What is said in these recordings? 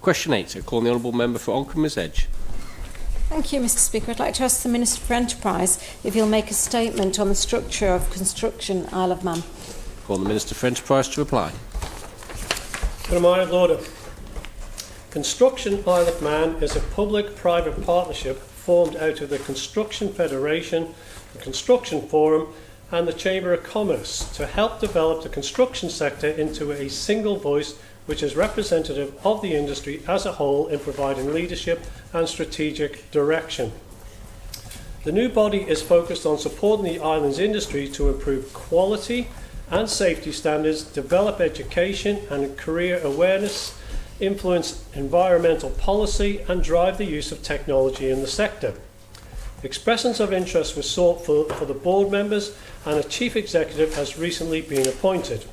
Question 8. I call on the Honourable Member for Onchan, Ms Edge. Thank you, Mr Speaker. I'd like to ask the Minister for Enterprise if he'll make a statement on the structure of construction Isle of Man. Call on the Minister for Enterprise to reply. Order. Construction Isle of Man is a public-private partnership formed out of the Construction Federation, the Construction Forum and the Chamber of Commerce to help develop the construction sector into a single voice which is representative of the industry as a whole in providing leadership and strategic direction. The new body is focused on supporting the island's industry to improve quality and safety standards, develop education and career awareness, influence environmental policy and drive the use of technology in the sector. Expressions of interest were sought for the board members and a chief executive has recently been appointed.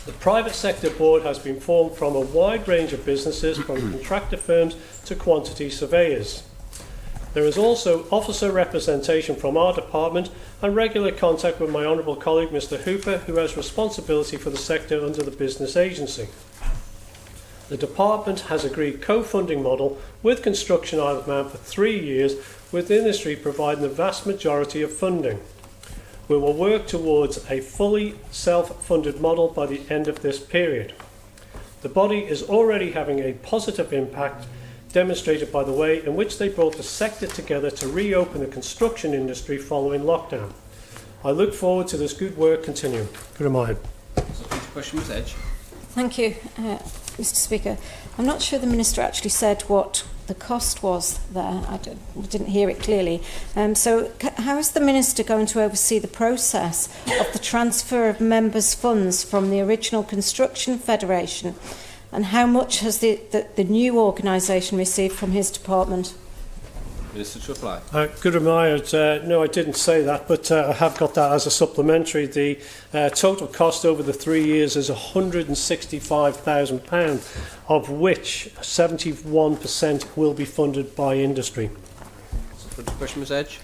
The private sector board has been formed from a wide range of businesses, from contractor firms to quantity surveyors. There is also officer representation from our department and regular contact with my honourable colleague Mr Hooper, who has responsibility for the sector under the business agency. The department has agreed co-funding model with Construction Isle of Man for 3 years, with industry providing the vast majority of funding. We will work towards a fully self-funded model by the end of this period. The body is already having a positive impact, demonstrated by the way in which they brought the sector together to reopen the construction industry following lockdown. I look forward to this good work continuing. Good morning. Question, Ms Edge. Thank you, Mr Speaker. I'm not sure the Minister actually said what the cost was there. I didn't hear it clearly. So how is the Minister going to oversee the process of the transfer of members' funds from the original Construction Federation, and how much has the new organisation received from his department? Minister to reply. Good reminder. No, I didn't say that, but I have got that as a supplementary. The total cost over the 3 years is £165,000, of which 71% will be funded by industry. Question, Ms Edge.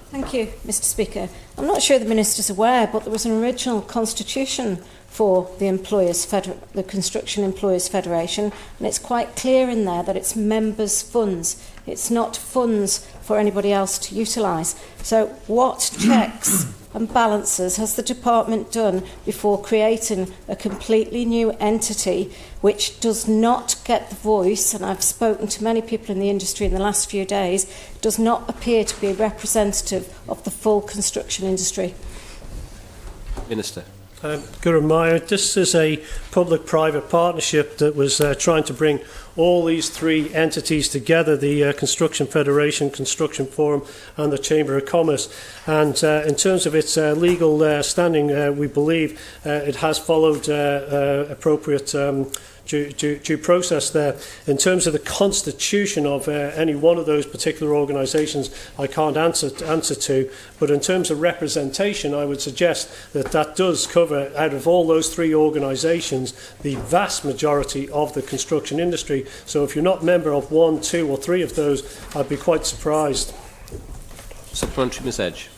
Thank you, Mr Speaker. I'm not sure the Minister's aware, but there was an original constitution for the Construction Employers Federation, and it's quite clear in there that it's members' funds. It's not funds for anybody else to utilise. So what checks and balances has the department done before creating a completely new entity which does not get the voice, and I've spoken to many people in the industry in the last few days, does not appear to be representative of the full construction industry? Minister. This is a public-private partnership that was trying to bring all these three entities together, the Construction Federation, Construction Forum and the Chamber of Commerce. And in terms of its legal standing, we believe it has followed appropriate due process there. In terms of the constitution of any one of those particular organisations, I can't answer to, but in terms of representation, I would suggest that that does cover, out of all those three organisations, the vast majority of the construction industry. So if you're not a member of 1, 2 or 3 of those, I'd be quite surprised. Supplementary, Ms Edge.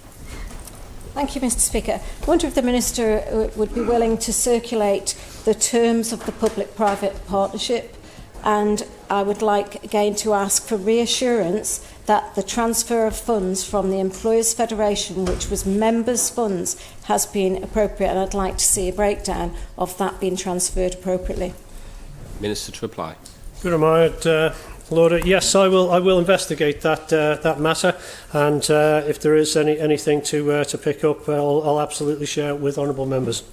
Thank you, Mr Speaker. I wonder if the Minister would be willing to circulate the terms of the public-private partnership, and I would like again to ask for reassurance that the transfer of funds from the Employers Federation, which was members' funds, has been appropriate, and I'd like to see a breakdown of that being transferred appropriately. Minister to reply. Good reminder. Lord, yes, I will investigate that matter, and if there is anything to pick up, I'll absolutely share it with honourable members.